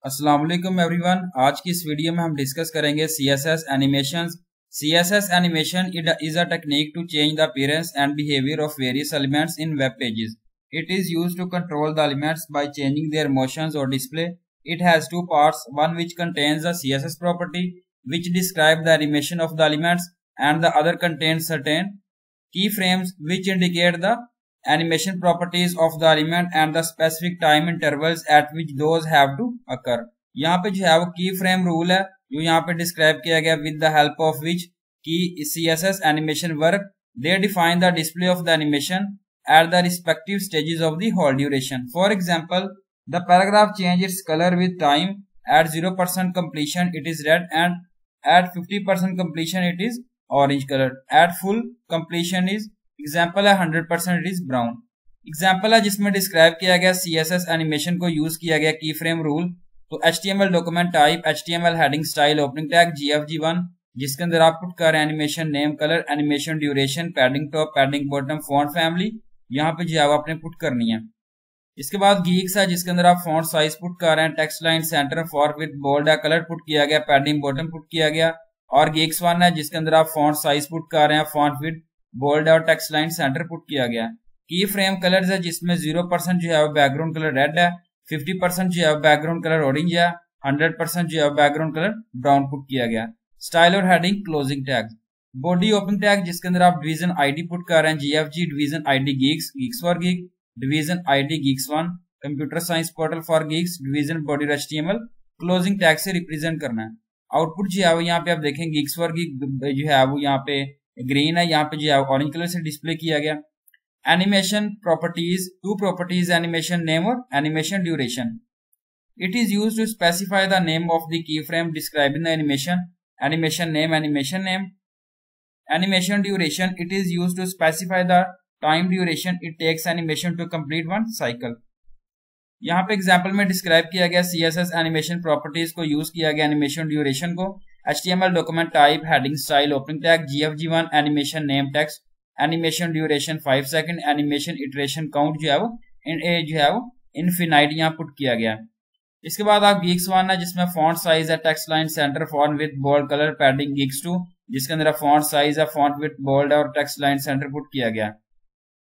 अस्सलाम वालेकुम एवरीवन। आज की इस वीडियो में हम डिस्कस करेंगे CSS animations. CSS animation is a technique to change the appearance and behavior of various elements in web pages. It is used to control the elements by changing their motions or display. It has two parts, one which contains the CSS property which describe the animation of the elements, and the other contains certain keyframes which indicate the animation properties of the element and the specific time intervals at which those have to occur. यहाँ पे जो है वो की frame rule है जो यहाँ पे डिस्क्राइब किया गया with the help of which की CSS animation work. They define the display of the animation at the respective stages of the whole duration. For example, the paragraph changes its color with time. At 0% completion it is red, and at 50% completion it is orange color. At full completion is example है 100% it is brown. Example है जिसमें describe किया गया CSS animation को use किया गया key frame rule. तो HTML document type, HTML heading style, opening tag, GFG1 जिसके अंदर आप पुट कर animation name, colour, animation duration, padding top, padding bottom, font family, यहाँ पे जो आपने पुट करनी है। इसके बाद गीक्स है जिसके अंदर आप फॉन्ट साइज पुट कर रहे हैं, text line centre for with bold है, कलर पुट किया गया, पैडिंग बॉटम पुट किया गया। और गीक्स 1 है जिसके अंदर आप फॉन्ट साइज पुट कर रहे हैं, फॉन्ट विद बोल्ड और टेक्स्ट लाइन सेंटर पुट किया गया। की फ्रेम कलर्स है जिसमें 0% जो है वो बैकग्राउंड कलर रेड है, 50% जो है वो बैकग्राउंड कलर ऑरेंज है, 100% जो है बैकग्राउंड कलर ब्राउन पुट किया गया। स्टाइल और heading, closing tag, body opening tag जिसके अंदर आप डिवीजन आईडी पुट कर रहे हैं, GFG division ID Geeks, Geeks for geek, division ID Geeks 1, computer science portal for Geeks, division body HTML, closing tag से रिप्रेजेंट करना है। आउटपुट जो है वो यहाँ पे आप देखें गीक्स फॉर गीक जो है वो यहाँ पे ग्रीन है, यहाँ पे जो है ऑरेंज कलर से डिस्प्ले किया गया। Animation properties, two properties, animation name और animation duration. It is used to specify the name of the key frame describing the animation. Animation name, animation name. Animation duration, it is used to specify the time duration it takes animation to complete one cycle. यहाँ पे example में describe किया गया CSS animation properties को use किया गया animation duration को। HTML document type, heading style, opening tag, GFG1, animation name text, animation duration 5 second, animation iteration count जो है वो इनफिनाइट यहाँ पुट किया गया। इसके बाद आप गीक्स 1 है जिसमें फॉन्ट साइज है, text line centre, font with bold colour, padding, geeks 2 जिसके अंदर फॉन्ट साइज है, फॉन्ट विद बोल्ड और टेक्स्ट लाइन सेंटर पुट किया गया।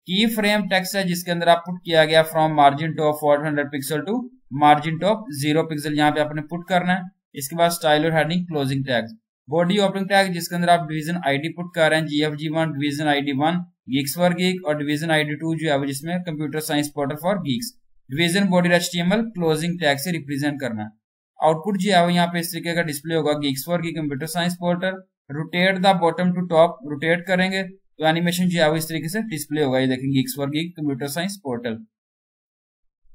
की फ्रेम टेक्स्ट है जिसके अंदर आप पुट किया गया from margin top 400 pixel to margin top 0 pixel, यहाँ पे आपने पुट करना है। इसके बाद स्टाइल और heading, closing tags, body opening tag जिसके अंदर आप डिवीजन आईडी पुट कर रहे हैं, GFG1 division ID 1, Geeks for geek, और डिवीजन आईडी 2 जो है वो जिसमें computer science portal for Geeks, division body HTML, closing tag से रिप्रेजेंट करना है। आउटपुट जो है वो यहाँ पे इस तरीके का डिस्प्ले होगा, geeks for geek, computer science portal, rotate the bottom to top, rotate करेंगे तो एनिमेशन जो है वो इस तरीके से डिस्प्ले होगा। ये देखेंगे geeks for geek, computer science portal.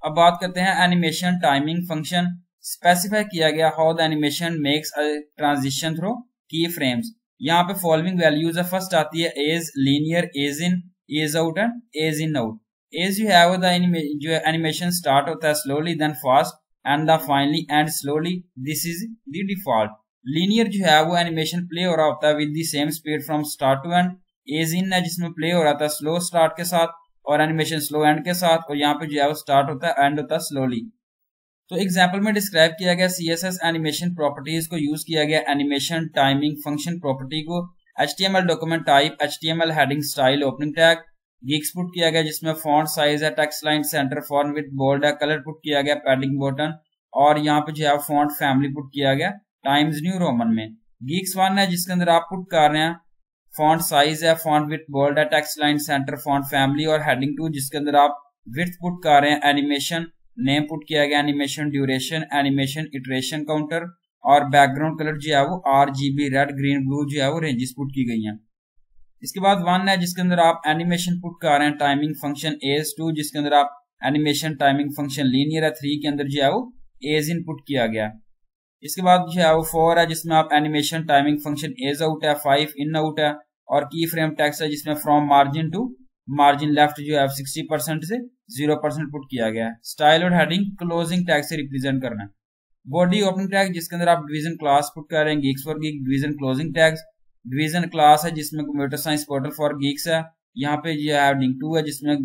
अब बात करते हैं एनिमेशन टाइमिंग फंक्शन। स्पेसिफाई किया गया how the animation makes a transition through key frames. यहाँ पे फॉलोइंग वैल्यूज है, फर्स्ट आती है ease, linear, ease in, ease out and ease in out. Ease जो है वो जो एनिमेशन स्टार्ट होता है slowly, then fast and the finally end slowly, this is the default. Linear जो है वो एनिमेशन प्ले हो रहा होता है with the same speed from start to and. Ease इन है जिसमें प्ले हो रहा था स्लो स्टार्ट के साथ और एनिमेशन स्लो एंड के साथ, और यहाँ पे जो है वो स्टार्ट होता है एंड होता है स्लोली। तो एग्जांपल में डिस्क्राइब किया गया CSS एनिमेशन प्रॉपर्टीज को यूज किया गया एनिमेशन टाइमिंग फंक्शन प्रॉपर्टी को। HTML document type, HTML heading style, opening tag, geeks put किया गया जिसमें फॉन्ट साइज है, text line centre, font with bold है, कलर पुट किया गया, पैडिंग बॉटम, और यहाँ पे जो है फॉन्ट फैमिली पुट किया गया टाइम्स न्यू रोमन में। गीक्स 1 है जिसके अंदर आप पुट कर रहे हैं फॉन्ट साइज है, फॉन्ट विद बोल्ड है, text line centre, font family, और हेडिंग 2 जिसके अंदर आप विड्थ पुट कर रहे हैं, एनिमेशन नेम पुट किया गया, animation duration, animation iteration counter, और बैकग्राउंड कलर जो है वो RGB रेड, ग्रीन, ब्लू जो है वो रेंजेस पुट की गई हैं। इसके बाद 1 है जिसके अंदर आप एनिमेशन पुट कर रहे हैं टाइमिंग फंक्शन एज, 2 जिसके अंदर आप एनिमेशन टाइमिंग फंक्शन लीनियर है, 3 के अंदर जो है वो एज इन पुट किया गया। इसके बाद जो है वो 4 है जिसमें आप animation timing function ease out है, 5 इन आउट है, और की फ्रेम टेक्स्ट है जिसमें from margin to margin left जो है 60% से 0% पुट किया गया है। स्टाइल और हेडिंग, क्लोजिंग टैग से रिप्रेजेंट करना है। बॉडी ओपनिंग टैग जिसके अंदर आप डिवीजन क्लास पुट कर रहे हैं, geeks for geek, division closing tags, division class है जिसमें computer science portal for geeks है, यहाँ पे जो है हेडिंग 2 है जिसमें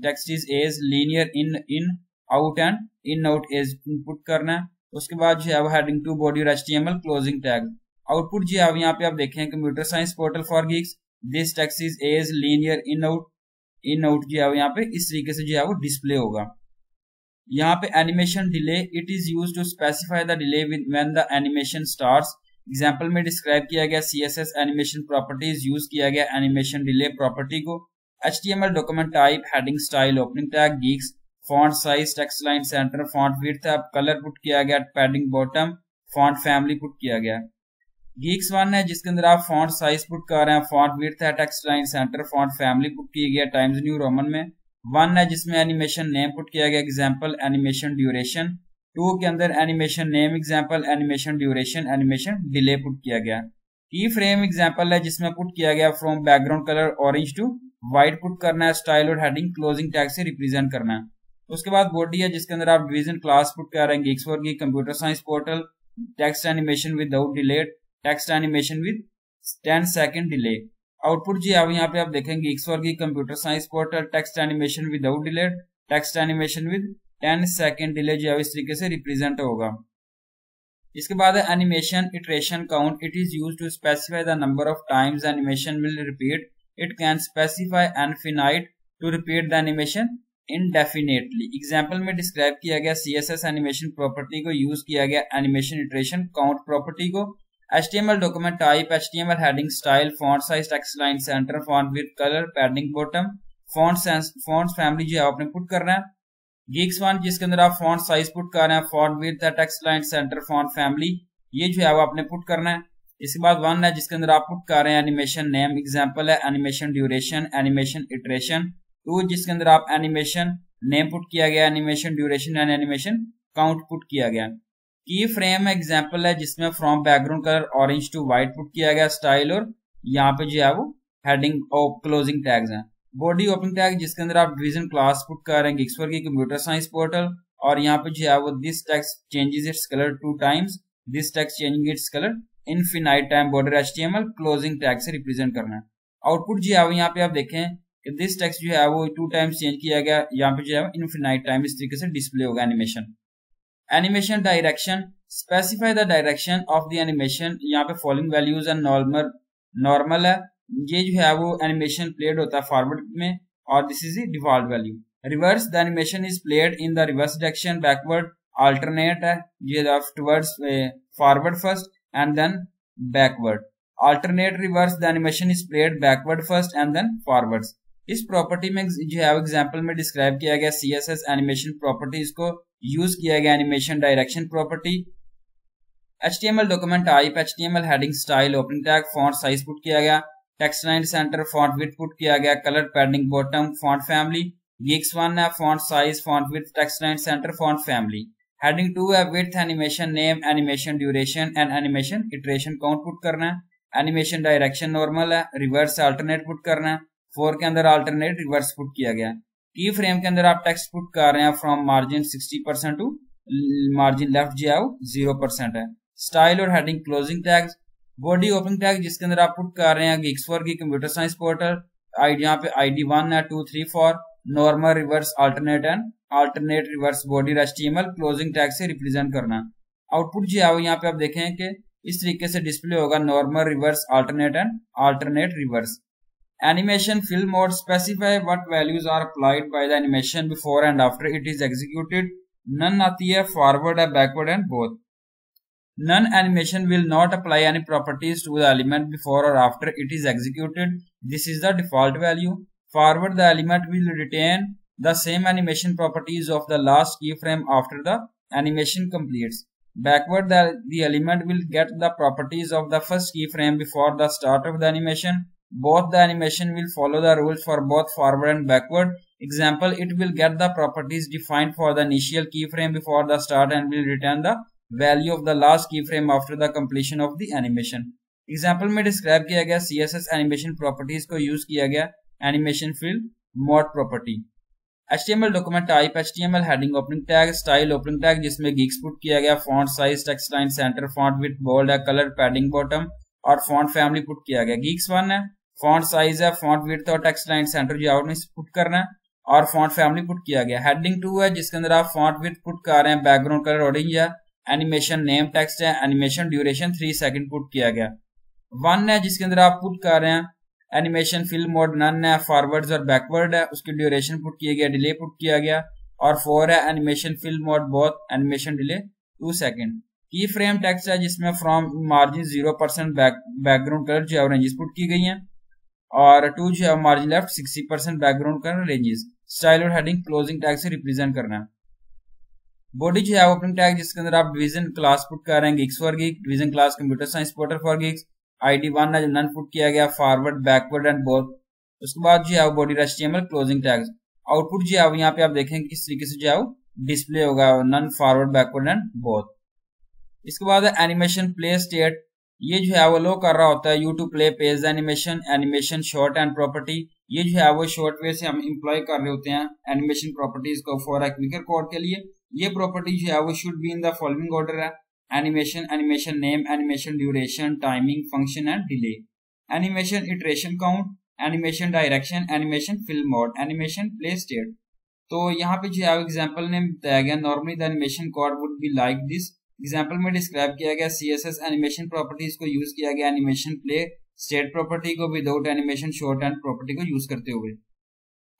text is ease, linear, in out and in out ease put करना है। उसके बाद जो है वो हेडिंग टू बॉडी और HTML क्लोजिंग टैग। आउटपुट जो है यहाँ पे आप देखें computer science portal for geeks, this text is ease linear in out जो है यहाँ पे इस तरीके से जो है वो डिस्प्ले होगा। यहाँ पे animation delay, it is use to specify the delay when the animation starts. Example में डिस्क्राइब किया गया CSS एनिमेशन प्रॉपर्टीज, यूज किया गया एनिमेशन डिले प्रॉपर्टी को। HTML document type, heading style, opening tag, geeks, font size, text line centre, font width, colour put किया गया, padding bottom, font family put किया गया। गीक्स 1 है जिसके अंदर आप फॉन्ट साइज पुट कर रहे हैं, फॉन्ट विड्थ है, text line centre, font family put की गया टाइम्स न्यू रोमन में। 1 है जिसमें एनिमेशन नेम पुट किया गया, एग्जांपल एनिमेशन ड्यूरेशन। 2 के अंदर animation name, example animation duration, animation delay put किया गया। की फ्रेम एग्जांपल है जिसमें पुट किया गया from background colour orange to white put करना है, स्टाइल और हेडिंग क्लोजिंग टैग से रिप्रेजेंट करना है। उसके बाद बॉडी है जिसके अंदर आप डिवीजन क्लास पुट कर रहे हैं, geeks for geek computer science portal, text animation without delay, text animation with 10 second delay. Output जी अब यहाँ पे आप देखेंगे geeks for geek computer science portal, text animation without delay, text animation with 10 second delay जो है इस तरीके से रिप्रेजेंट होगा। इसके बाद है animation iteration count, it is used to specify the number of times animation will repeat, it can specify infinite to repeat the animation indefinitely. Example में डिस्क्राइब किया गया CSS एनिमेशन प्रॉपर्टी को, यूज किया गया एनिमेशन इटरेशन काउंट प्रॉपर्टी को। HTML document type, HTML heading style, font size, text line centre, font width, colour, padding bottom, font family जो है आपने पुट करना है। गीक्स 1 जिसके अंदर आप फॉन्ट साइज पुट कर रहे हैं, font width, text line centre, font family, ये जो है वो आपने पुट करना है। इसके बाद 1 है जिसके अंदर आप पुट कर रहे हैं एनिमेशन नेम, एग्जांपल है एनिमेशन ड्यूरेशन, एनिमेशन इटरेशन। 2 जिसके अंदर आप एनिमेशन नेम पुट किया गया, animation duration and animation count put किया गया। की फ्रेम एग्जांपल है जिसमें from background colour orange to white put किया गया, स्टाइल और यहाँ पे जो है वो हेडिंग और क्लोजिंग टैग्स हैं। बॉडी ओपनिंग टैग जिसके अंदर आप डिवीजन क्लास पुट कर रहे हैं, geeks for geek computer science portal, और यहाँ पे जो है वो this text changes its colour 2 times, this text changing its colour infinite time, border HTML closing tag से रिप्रेजेंट करना है। आउटपुट जो है वो यहाँ पे आप देखें कि दिस टेक्स्ट जो है वो 2 टाइम्स चेंज किया गया, यहाँ पे जो है इनफिनाइट टाइम इस तरीके से डिस्प्ले होगा animation. Animation direction, specify the direction of the animation, यहाँ पे फॉलोइंग वैल्यूज एंड नॉर्मल है, ये जो है वो एनिमेशन प्लेड होता है फॉरवर्ड में, और this is the default value. Reverse, the animation is played in the reverse direction, backward alternate है, ये towards forward first and then backward. Alternate reverse, the animation is played backward first and then forwards. इस property में जो है example में describe किया गया CSS animation properties को, यूज किया गया animation direction property. HTML document type, HTML heading style, opening tag, font size put किया गया, text line centre, font width put किया गया, colour, padding bottom, font family. Geeks 1 है font size, font width, text line centre, font family. Heading 2 है width, animation name, animation duration and animation iteration count put करना है। Animation direction normal है, reverse alternate put करना है। 4 के अंदर alternate reverse put किया गया। की फ्रेम के अंदर आप टेक्स्ट पुट कर रहे हैं from margin 60% to margin left जो है 0% है। स्टाइल और heading closing tags, body opening tag जिसके अंदर आप पुट कर रहे हैं geeks for geek computer science portal, यहाँ पे ID 1 है, 2, 3, 4, normal, reverse, alternate and alternate reverse, body HTML closing tag से रिप्रेजेंट करना। आउटपुट जो है यहाँ पे आप देखें कि इस तरीके से डिस्प्ले होगा, normal, reverse, alternate and alternate reverse. Animation fill mode, specify what values are applied by the animation before and after it is executed. None आती है, forward है, backward and both. None animation will not apply any properties to the element before or after it is executed. This is the default value. Forward, the element will retain the same animation properties of the last keyframe after the animation completes. Backward, the element will get the properties of the first keyframe before the start of the animation. Both the animation will follow the rules for both forward and backward. Example, it will get the properties defined for the initial keyframe before the start and will return the value of the last keyframe after the completion of the animation. Example में describe किया गया CSS animation properties को use किया गया animation fill mode property. HTML document type, HTML heading opening tag, style opening tag जिसमें geeks put किया गया, font size, text line center, font width, bold है, color, padding bottom और font family put किया गया। geeks 1 है, font size है, font width और टेक्स्ट लाइन सेंटर जो आउट में पुट करना है, और फॉन्ट फैमिली पुट किया गया। हेडिंग 2 है जिसके अंदर आप फॉन्ट विड्थ पुट कर रहे हैं, बैकग्राउंड कलर ऑरेंज है, एनिमेशन नेम टेक्स्ट है, एनिमेशन ड्यूरेशन 3 सेकंड पुट किया गया। 1 है जिसके अंदर आप पुट कर रहे हैं एनिमेशन फिल मोड नन है, फॉरवर्ड्स और बैकवर्ड है, उसकी ड्यूरेशन पुट किया गया, डिले पुट किया गया। और 4 है animation fill mode both, animation delay 2 second. Key frame text है जिसमें फ्रॉम मार्जिन 0% बैकग्राउंड कलर जो है रेंजेस पुट की गई हैं, और 2 जो है margin left 60% background colour ranges. Style और हेडिंग क्लोजिंग टैग से रिप्रेजेंट करना है। बॉडी जो है ओपनिंग टैग जिसके अंदर आप डिवीजन क्लास पुट कर रहे हैं gigs for gig, division class computer science porter for gigs. ID 1 है जो नन पुट किया गया, फॉरवर्ड बैकवर्ड एंड बोथ। उसके बाद जो है body HTML closing tags. Output जो है यहाँ पे आप देखेंगे किस तरीके से जो है डिस्प्ले होगा, none forward backward and both. इसके बाद एनिमेशन प्ले स्टेट, ये जो है वो लो कर रहा होता है you to play page animation, animation shorthand property. ये जो है वो शॉर्ट वे से हम इम्प्लॉय कर रहे होते हैं एनिमेशन प्रॉपर्टीज को फॉर ए क्विकर कोड के लिए। ये प्रॉपर्टी जो है वो should be in the following order है: animation, animation name, animation duration, timing, function and delay, animation iteration count, animation direction, animation film mode, animation play state. तो यहाँ पे जो है एग्जाम्पल ने बताया गया normally the animation code would be like this. Example में डिस्क्राइब किया गया CSS एनिमेशन प्रॉपर्टीज को यूज किया गया एनिमेशन प्ले स्टेट प्रॉपर्टी को without animation shorthand property को यूज करते हुए।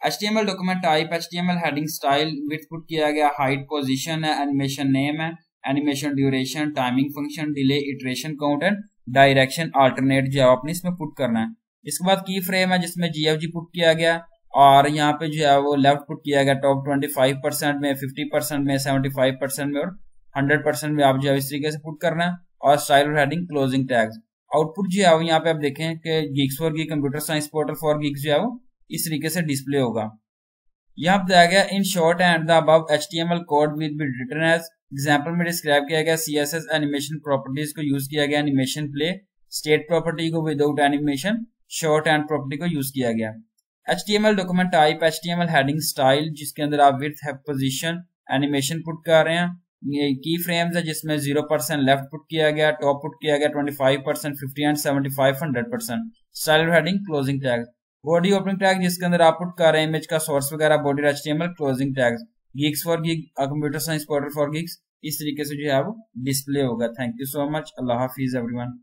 HTML document type, HTML heading style, width put किया गया, हाइट पोजीशन है, एनिमेशन नेम है, animation duration, timing function, delay, iteration count and direction alternate जो आपने इसमें पुट करना है। इसके बाद की फ्रेम है जिसमें GFG पुट किया गया, और यहाँ पे जो है वो लेफ्ट पुट किया गया टॉप 25% में, 50% में, 75% में और 100% में आप जो है इस तरीके से पुट करना है। और स्टाइल और हेडिंग क्लोजिंग टैग्स। आउटपुट जो है यहाँ पे आप देखें कि gigs for gig computer science portal for gigs जो है वो इस तरीके से डिस्प्ले होगा। यहाँ बताया गया in shorthand the above HTML code will be written as. Example में डिस्क्राइब किया गया CSS एनिमेशन प्रॉपर्टीज को यूज किया गया, एनिमेशन प्ले स्टेट प्रॉपर्टी को without animation shorthand property को यूज किया गया। HTML document type, HTML heading style जिसके अंदर आप विड्थ है पोजीशन एनिमेशन पुट कर रहे हैं। ये की फ्रेम्स है जिसमें 0% लेफ्ट पुट किया गया, टॉप पुट किया गया 25%, 50 and 75, 100%। Style heading closing tag. Body opening tag जिसके अंदर आप पुट कर रहे हैं इमेज का सोर्स वगैरह, body HTML closing tags. Gigs for gig computer science portal for gigs इस तरीके से जो है वो डिस्प्ले होगा। Thank you so much. Allah Hafiz everyone.